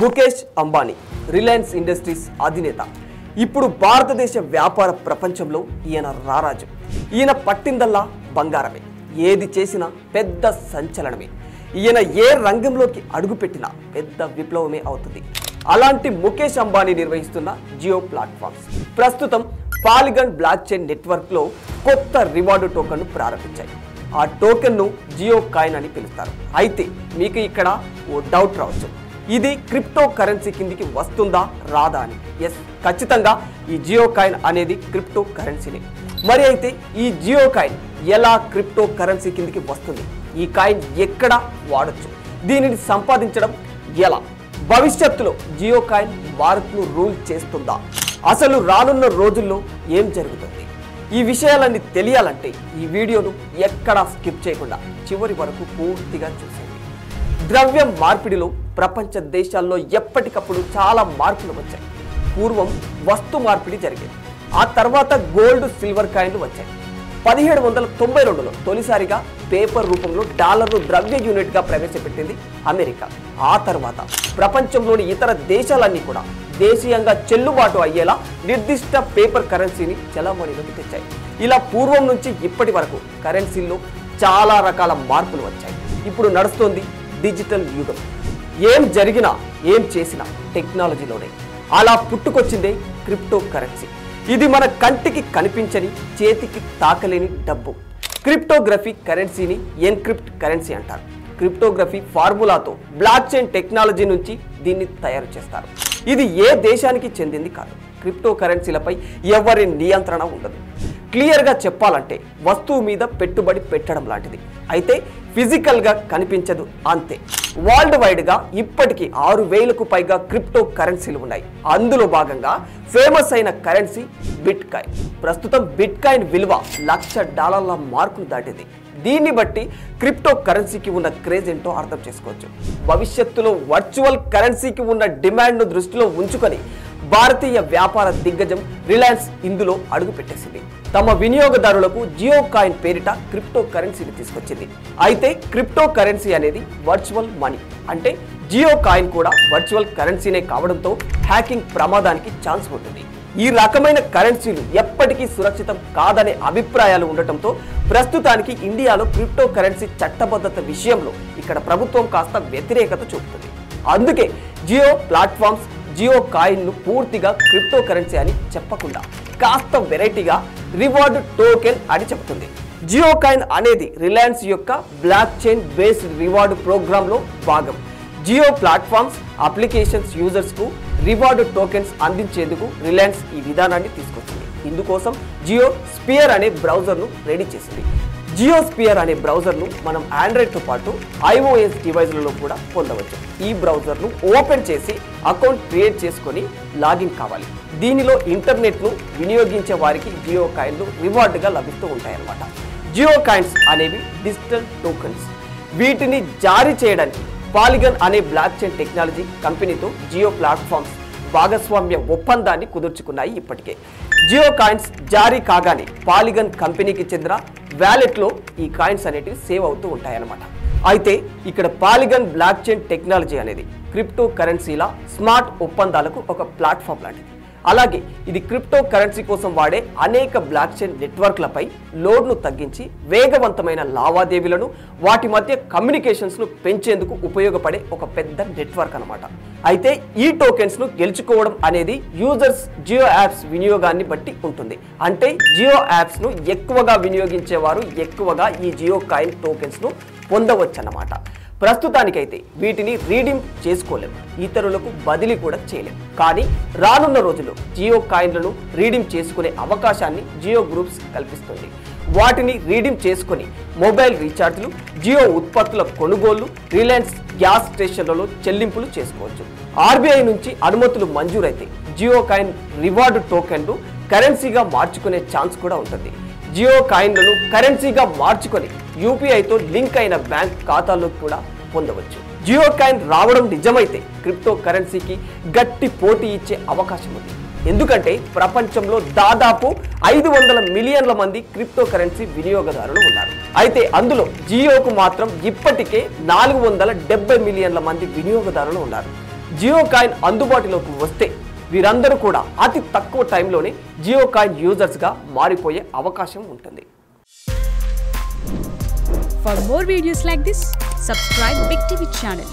Mukesh Ambani Reliance industries అధినేత. ఇప్పుడు భారతదేశ వ్యాపార ప్రపంచంలో ఈయన రారాజు. ఈయన పట్టిందల్లా బంగారమే, ఏది చేసినా పెద్ద సంచలనమే. ఈయన ఏ రంగంలోకి అడుగుపెట్టినా పెద్ద విప్లవమే అవుతుంది. అలాంటి ముఖేష్ అంబానీ నిర్వహిస్తున్న జియో ప్లాట్ఫామ్స్ ప్రస్తుతం పాలిగన్ బ్లాక్ చైన్ నెట్వర్క్లో కొత్త రివార్డు టోకెన్ను ప్రారంభించాయి. ఆ టోకెన్ను జియో కాయిన్ అని పిలుస్తారు. అయితే మీకు ఇక్కడ ఓ డౌట్ రావచ్చు, ఇది క్రిప్టో కరెన్సీ కిందికి వస్తుందా రాదా అని. ఎస్, ఖచ్చితంగా ఈ జియో కాయిన్ అనేది క్రిప్టో కరెన్సీనే. మరి అయితే ఈ జియో కాయిన్ ఎలా క్రిప్టో కరెన్సీ కిందికి వస్తుంది? ఈ కాయిన్ ఎక్కడ వాడచ్చు? దీనిని సంపాదించడం ఎలా? భవిష్యత్తులో జియో కాయిన్ భారత్ను రూల్ చేస్తుందా? అసలు రానున్న రోజుల్లో ఏం జరుగుతుంది? ఈ విషయాలన్నీ తెలియాలంటే ఈ వీడియోను ఎక్కడా స్కిప్ చేయకుండా చివరి వరకు పూర్తిగా చూసేయండి. ద్రవ్యం మార్పిడిలో ప్రపంచ దేశాల్లో ఎప్పటికప్పుడు చాలా మార్పులు వచ్చాయి. పూర్వం వస్తు మార్పిడి జరిగేది, ఆ తర్వాత గోల్డ్ సిల్వర్ కాయిన్లు వచ్చాయి. 1792లో తొలిసారిగా పేపర్ రూపంలో డాలర్ను ద్రవ్య యూనిట్గా ప్రవేశపెట్టింది అమెరికా. ఆ తర్వాత ప్రపంచంలోని ఇతర దేశాలన్నీ కూడా దేశీయంగా చెల్లుబాటు అయ్యేలా నిర్దిష్ట పేపర్ కరెన్సీని చలామణిలోకి తెచ్చాయి. ఇలా పూర్వం నుంచి ఇప్పటి వరకు కరెన్సీల్లో చాలా రకాల మార్పులు వచ్చాయి. ఇప్పుడు నడుస్తోంది డిజిటల్ యుగం. ఏం జరిగినా ఏం చేసినా టెక్నాలజీలోనే. అలా పుట్టుకొచ్చిందే క్రిప్టో కరెన్సీ. ఇది మన కంటికి కనిపించని, చేతికి తాకలేని డబ్బు. క్రిప్టోగ్రఫీ కరెన్సీని ఎన్క్రిప్ట్ కరెన్సీ అంటారు. క్రిప్టోగ్రఫీ ఫార్ములాతో బ్లాక్ చైన్ టెక్నాలజీ నుంచి దీన్ని తయారు చేస్తారు. ఇది ఏ దేశానికి చెందింది కాదు. క్రిప్టో కరెన్సీలపై ఎవరి నియంత్రణ ఉండదు. క్లియర్గా చెప్పాలంటే వస్తువు మీద పెట్టుబడి పెట్టడం లాంటిది. అయితే ఫిజికల్గా కనిపించదు అంతే. వరల్డ్ వైడ్గా ఇప్పటికీ 6000కు పైగా క్రిప్టో కరెన్సీలు ఉన్నాయి. అందులో భాగంగా ఫేమస్ అయిన కరెన్సీ బిట్ కాయిన్. ప్రస్తుతం బిట్ కాయిన్ విలువ $1,00,000 మార్కును దాటింది. దీన్ని బట్టి క్రిప్టో కరెన్సీకి ఉన్న క్రేజ్ ఏంటో అర్థం చేసుకోవచ్చు. భవిష్యత్తులో వర్చువల్ కరెన్సీకి ఉన్న డిమాండ్ను దృష్టిలో ఉంచుకొని భారతీయ వ్యాపార దిగ్గజం రిలయన్స్ ఇందులో అడుగుపెట్టేసింది. తమ వినియోగదారులకు జియో కాయిన్ పేరిట క్రిప్టో కరెన్సీని తీసుకొచ్చింది. అయితే క్రిప్టో కరెన్సీ అనేది వర్చువల్ మనీ, అంటే జియో కాయిన్ కూడా వర్చువల్ కరెన్సీనే కావడంతో హ్యాకింగ్ ప్రమాదానికి ఛాన్స్ ఉంటుంది. ఈ రకమైన కరెన్సీలు ఎప్పటికీ సురక్షితం కాదనే అభిప్రాయాలు ఉండటంతో ప్రస్తుతానికి ఇండియాలో క్రిప్టో కరెన్సీ చట్టబద్ధత విషయంలో ఇక్కడ ప్రభుత్వం కాస్త వ్యతిరేకత చూపుతుంది. అందుకే జియో ప్లాట్ఫామ్స్ జియో కాయిన్ను పూర్తిగా క్రిప్టో కరెన్సీ అని చెప్పకుండా కాస్త వెరైటీగా రివార్డ్ టోకెన్ అని చెబుతుంది. జియో కాయిన్ అనేది రిలయన్స్ యొక్క బ్లాక్ చైన్ బేస్డ్ రివార్డ్ ప్రోగ్రాంలో భాగం. జియో ప్లాట్ఫామ్స్ అప్లికేషన్స్ యూజర్స్కు రివార్డ్ టోకెన్స్ అందించేందుకు రిలయన్స్ ఈ విధానాన్ని తీసుకొచ్చింది. ఇందుకోసం జియో స్పియర్ అనే బ్రౌజర్ను రెడీ చేసింది. జియో స్పియర్ అనే బ్రౌజర్ను మనం ఆండ్రాయిడ్తో పాటు iOS డివైజ్లలో కూడా పొందవచ్చు. ఈ బ్రౌజర్ను ఓపెన్ చేసి అకౌంట్ క్రియేట్ చేసుకొని లాగిన్ కావాలి. దీనిలో ఇంటర్నెట్ను వినియోగించే వారికి జియో కాయిన్లు రివార్డుగా లభిస్తూ ఉంటాయన్నమాట. జియో కాయిన్స్ అనేవి డిజిటల్ టోకెన్స్. వీటిని జారీ చేయడానికి పాలిగన్ అనే బ్లాక్ చైన్ టెక్నాలజీ కంపెనీతో జియో ప్లాట్ఫామ్స్ భాగస్వామ్య ఒప్పందాన్ని కుదుర్చుకున్నాయి. ఇప్పటికే జియో కాయిన్స్ జారీ కాగానే పాలిగన్ కంపెనీకి చెందిన వ్యాలెట్లో ఈ కాయిన్స్ అనేటివి సేవ్ అవుతూ ఉంటాయన్నమాట. అయితే ఇక్కడ పాలిగన్ బ్లాక్ చైన్ టెక్నాలజీ అనేది క్రిప్టో కరెన్సీల స్మార్ట్ ఒప్పందాలకు ఒక ప్లాట్ఫామ్ లాంటిది. అలాగే ఇది క్రిప్టో కరెన్సీ కోసం వాడే అనేక బ్లాక్ చైన్ నెట్వర్క్లపై లోడ్ను తగ్గించి వేగవంతమైన లావాదేవీలను, వాటి మధ్య కమ్యూనికేషన్స్ను పెంచేందుకు ఉపయోగపడే ఒక పెద్ద నెట్వర్క్ అన్నమాట. అయితే ఈ టోకెన్స్ను గెలుచుకోవడం అనేది యూజర్స్ జియో యాప్స్ వినియోగాన్ని బట్టి ఉంటుంది. అంటే జియో యాప్స్ను ఎక్కువగా వినియోగించేవారు ఎక్కువగా ఈ జియో కాయిన్ టోకెన్స్ను పొందవచ్చు అన్నమాట. ప్రస్తుతానికైతే వీటిని రీడీమ్ చేసుకోలేము, ఇతరులకు బదిలీ కూడా చేయలేము. కానీ రానున్న రోజుల్లో జియో కాయిన్లను రీడీమ్ చేసుకునే అవకాశాన్ని జియో గ్రూప్స్ కల్పిస్తుంది. వాటిని రీడీమ్ చేసుకుని మొబైల్ రీఛార్జ్లు, జియో ఉత్పత్తుల కొనుగోళ్లు, రిలయన్స్ గ్యాస్ స్టేషన్లలో చెల్లింపులు చేసుకోవచ్చు. RBI నుంచి అనుమతులు మంజూరైతే జియో కాయిన్ రివార్డు టోకెన్లు కరెన్సీగా మార్చుకునే ఛాన్స్ కూడా ఉంటుంది. జియో కాయిన్లను కరెన్సీగా మార్చుకొని UPIతో లింక్ అయిన బ్యాంక్ ఖాతాలోకి కూడా పొందవచ్చు. జియో కాయిన్ రావడం నిజమైతే క్రిప్టో కరెన్సీకి గట్టి పోటీ ఇచ్చే అవకాశం ఉంది. ఎందుకంటే ప్రపంచంలో దాదాపు 500 మిలియన్ల మంది క్రిప్టో కరెన్సీ వినియోగదారులు ఉన్నారు. అయితే అందులో జియోకు మాత్రం ఇప్పటికే 470 మిలియన్ల మంది వినియోగదారులు ఉన్నారు. జియో కాయిన్ అందుబాటులోకి వస్తే వీరందరూ కూడా అతి తక్కువ టైంలోనే జియో కాయిన్ యూజర్స్గా మారిపోయే అవకాశం ఉంటుంది. For more videos like this, subscribe Big TV channel.